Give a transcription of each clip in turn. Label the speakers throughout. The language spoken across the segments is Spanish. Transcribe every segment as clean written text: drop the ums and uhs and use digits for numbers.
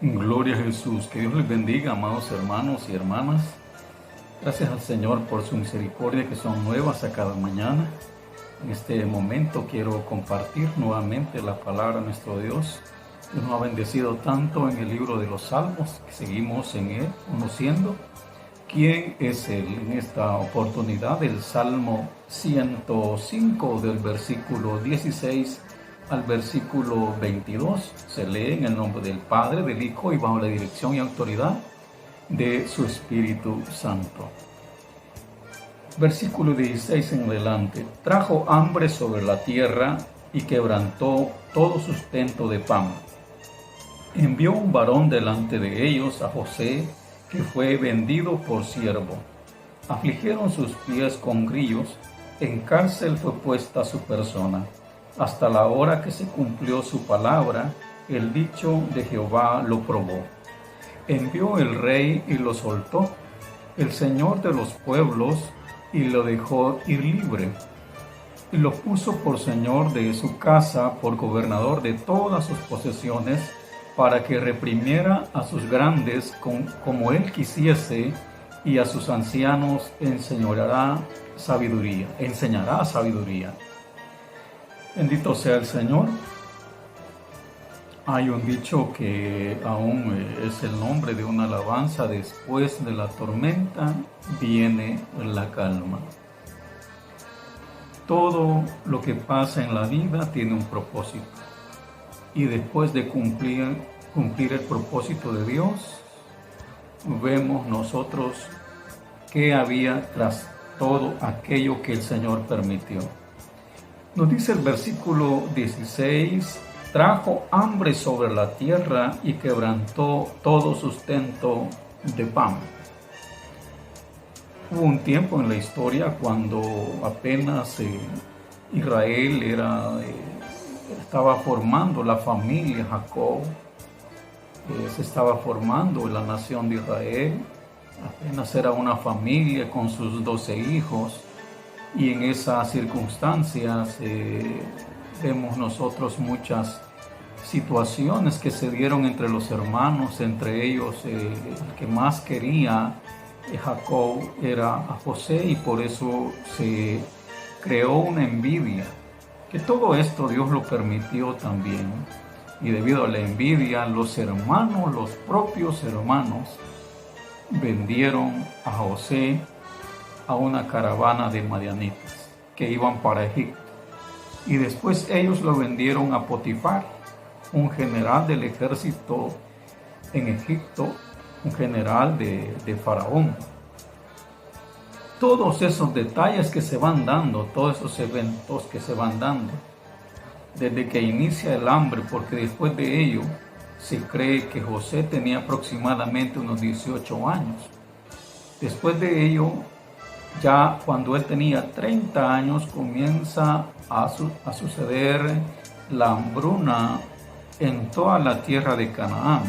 Speaker 1: Gloria a Jesús. Que Dios les bendiga, amados hermanos y hermanas. Gracias al Señor por su misericordia que son nuevas a cada mañana. En este momento quiero compartir nuevamente la palabra de nuestro Dios. Dios nos ha bendecido tanto en el libro de los Salmos que seguimos en él, conociendo quién es Él. En esta oportunidad, el Salmo 105 del versículo 16 al versículo 22 se lee en el nombre del Padre, del Hijo y bajo la dirección y autoridad de su Espíritu Santo. Versículo 16 en adelante. Trajo hambre sobre la tierra y quebrantó todo sustento de pan. Envió un varón delante de ellos, a José, que fue vendido por siervo. Afligieron sus pies con grillos, en cárcel fue puesta su persona, hasta la hora que se cumplió su palabra, el dicho de Jehová lo probó. Envió el rey y lo soltó, el Señor de los pueblos, y lo dejó ir libre. Y lo puso por señor de su casa, por gobernador de todas sus posesiones, para que reprimiera a sus grandes como él quisiese, y a sus ancianos enseñará sabiduría. Bendito sea el Señor. Hay un dicho que aún es el nombre de una alabanza: después de la tormenta viene la calma. Todo lo que pasa en la vida tiene un propósito. Y después de cumplir el propósito de Dios, vemos nosotros qué había tras todo aquello que el Señor permitió. Nos dice el versículo 16, trajo hambre sobre la tierra y quebrantó todo sustento de pan. Hubo un tiempo en la historia cuando apenas Israel estaba formando la familia Jacob, se estaba formando la nación de Israel, apenas era una familia con sus 12 hijos, y en esas circunstancias vemos nosotros muchas situaciones que se dieron entre los hermanos, entre ellos el que más quería Jacob era a José, y por eso se creó una envidia. Que todo esto Dios lo permitió también, y debido a la envidia, los propios hermanos, vendieron a José a una caravana de madianitas que iban para Egipto, y después ellos lo vendieron a Potifar, un general del ejército en Egipto, un general de Faraón. Todos esos detalles que se van dando, todos esos eventos que se van dando, desde que inicia el hambre, porque después de ello se cree que José tenía aproximadamente unos 18 años. Después de ello, ya cuando él tenía 30 años, comienza a suceder la hambruna en toda la tierra de Canaán.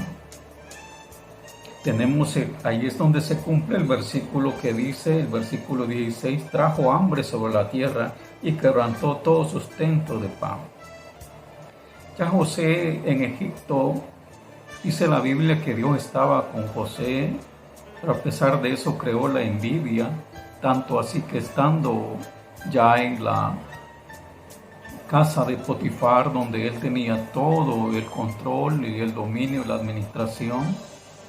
Speaker 1: Ahí es donde se cumple el versículo que dice, el versículo 16, trajo hambre sobre la tierra y quebrantó todo sustento de pan. Ya José en Egipto, dice la Biblia que Dios estaba con José, pero a pesar de eso creó la envidia, tanto así que estando ya en la casa de Potifar, donde él tenía todo el control y el dominio y la administración,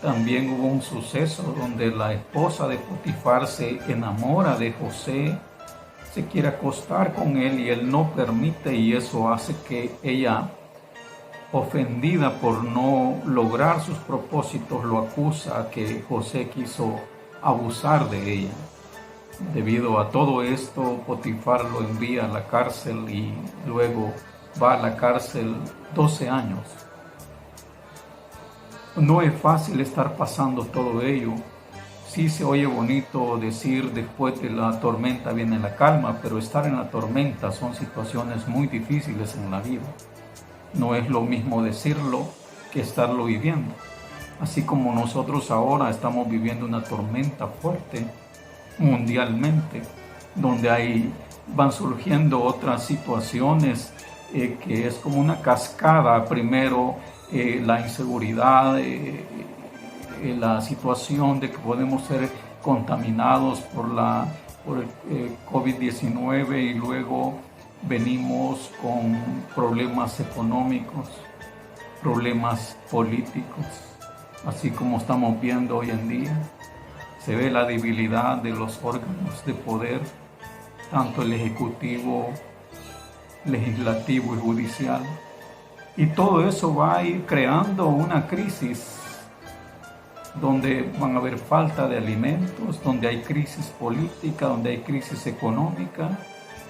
Speaker 1: también hubo un suceso donde la esposa de Potifar se enamora de José, se quiere acostar con él y él no permite, y eso hace que ella, ofendida por no lograr sus propósitos, lo acusa que José quiso abusar de ella. Debido a todo esto, Potifar lo envía a la cárcel y luego va a la cárcel 12 años. No es fácil estar pasando todo ello. Sí se oye bonito decir después de la tormenta viene la calma, pero estar en la tormenta son situaciones muy difíciles en la vida. No es lo mismo decirlo que estarlo viviendo. Así como nosotros ahora estamos viviendo una tormenta fuerte mundialmente, donde van surgiendo otras situaciones que es como una cascada. Primero la inseguridad, la situación de que podemos ser contaminados por el COVID-19 y luego venimos con problemas económicos, problemas políticos, así como estamos viendo hoy en día. Se ve la debilidad de los órganos de poder, tanto el ejecutivo, legislativo y judicial. Y todo eso va a ir creando una crisis donde van a haber falta de alimentos, donde hay crisis política, donde hay crisis económica,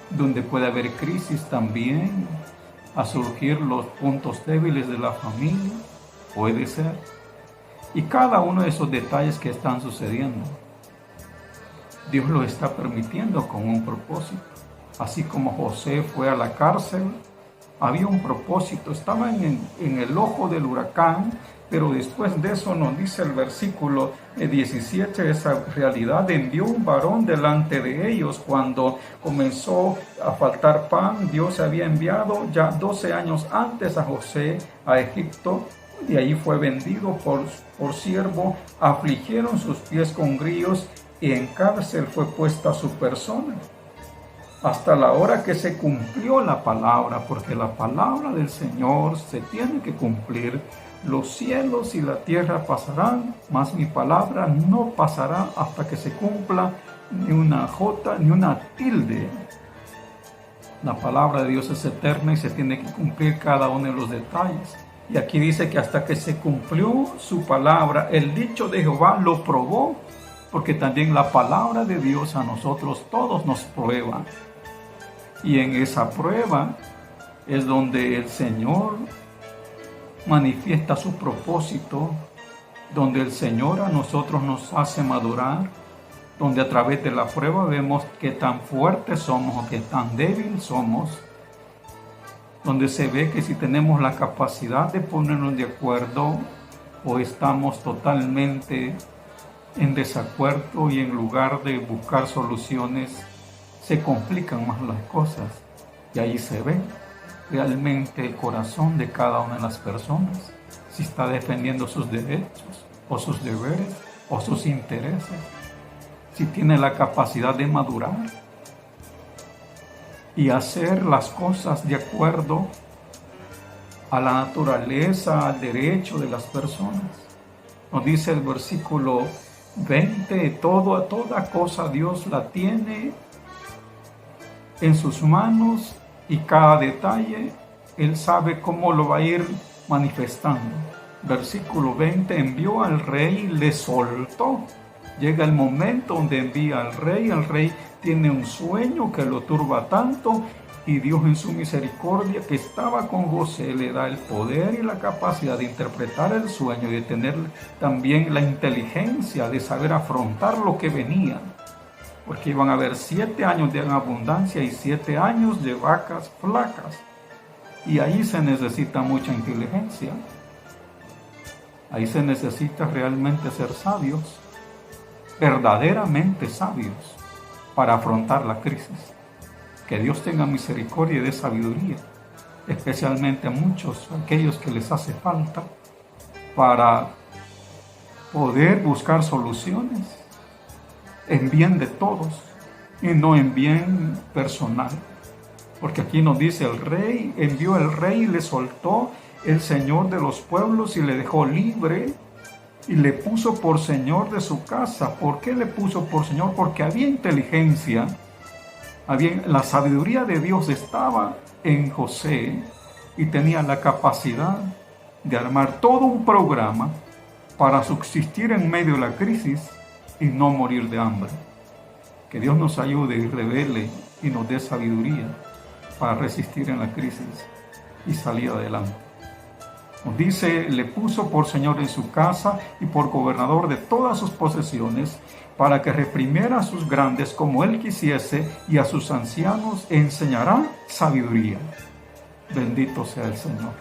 Speaker 1: donde puede haber crisis también a surgir los puntos débiles de la familia, puede ser. Y cada uno de esos detalles que están sucediendo, Dios lo está permitiendo con un propósito. Así como José fue a la cárcel, había un propósito, estaba en el ojo del huracán, pero después de eso nos dice el versículo 17, esa realidad: envió un varón delante de ellos cuando comenzó a faltar pan. Dios había enviado ya 12 años antes a José a Egipto, y allí fue vendido por siervo, afligieron sus pies con grillos y en cárcel fue puesta su persona, hasta la hora que se cumplió la palabra, porque la palabra del Señor se tiene que cumplir. Los cielos y la tierra pasarán, mas mi palabra no pasará hasta que se cumpla ni una jota ni una tilde. La palabra de Dios es eterna y se tiene que cumplir cada uno de los detalles. Y aquí dice que hasta que se cumplió su palabra, el dicho de Jehová lo probó, porque también la palabra de Dios a nosotros todos nos prueba. Y en esa prueba es donde el Señor manifiesta su propósito, donde el Señor a nosotros nos hace madurar, donde a través de la prueba vemos qué tan fuertes somos o qué tan débiles somos, donde se ve que si tenemos la capacidad de ponernos de acuerdo o estamos totalmente en desacuerdo, y en lugar de buscar soluciones se complican más las cosas, y ahí se ve realmente el corazón de cada una de las personas, si está defendiendo sus derechos o sus deberes o sus intereses, si tiene la capacidad de madurar y hacer las cosas de acuerdo a la naturaleza, al derecho de las personas. Nos dice el versículo 20, toda cosa Dios la tiene en sus manos, y cada detalle Él sabe cómo lo va a ir manifestando. Versículo 20, envió al rey, le soltó. Llega el momento donde envía al rey. El rey tiene un sueño que lo turba tanto, y Dios en su misericordia, que estaba con José, le da el poder y la capacidad de interpretar el sueño y de tener también la inteligencia de saber afrontar lo que venía. Porque iban a haber 7 años de abundancia y 7 años de vacas flacas. Y ahí se necesita mucha inteligencia. Ahí se necesita realmente ser sabios, verdaderamente sabios, para afrontar la crisis. Que Dios tenga misericordia y dé sabiduría, especialmente a muchos, aquellos que les hace falta, para poder buscar soluciones en bien de todos y no en bien personal. Porque aquí nos dice: el rey envió, el rey le soltó, el Señor de los pueblos, y le dejó libre y le puso por señor de su casa. ¿Por qué le puso por señor? Porque había inteligencia, la sabiduría de Dios estaba en José, y tenía la capacidad de armar todo un programa para subsistir en medio de la crisis y no morir de hambre. Que Dios nos ayude y revele y nos dé sabiduría para resistir en la crisis y salir adelante. Nos dice: le puso por señor en su casa y por gobernador de todas sus posesiones, para que reprimiera a sus grandes como él quisiese, y a sus ancianos enseñará sabiduría. Bendito sea el Señor.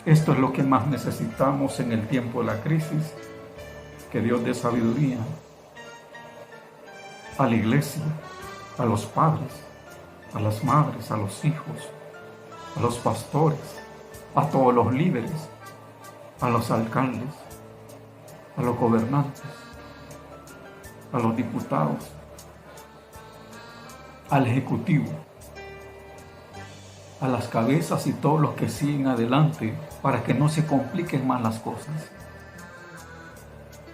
Speaker 1: Esto es lo que más necesitamos en el tiempo de la crisis, que Dios dé sabiduría a la iglesia, a los padres, a las madres, a los hijos, a los pastores, a todos los líderes, a los alcaldes, a los gobernantes, a los diputados, al ejecutivo, a las cabezas y todos los que siguen adelante para que no se compliquen más las cosas.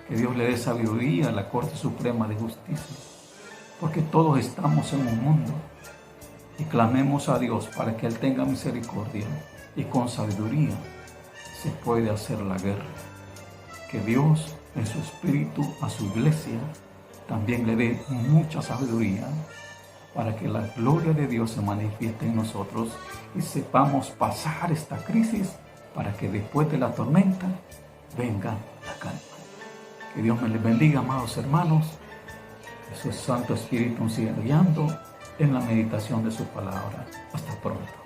Speaker 1: Que Dios le dé sabiduría a la Corte Suprema de Justicia, porque todos estamos en un mundo y clamemos a Dios para que Él tenga misericordia y con sabiduría se puede hacer la guerra. Que Dios en su espíritu a su iglesia también le dé mucha sabiduría para que la gloria de Dios se manifieste en nosotros y sepamos pasar esta crisis para que después de la tormenta venga la calma. Que Dios me les bendiga, amados hermanos. Que su Santo Espíritu nos siga guiando en la meditación de su palabra. Hasta pronto.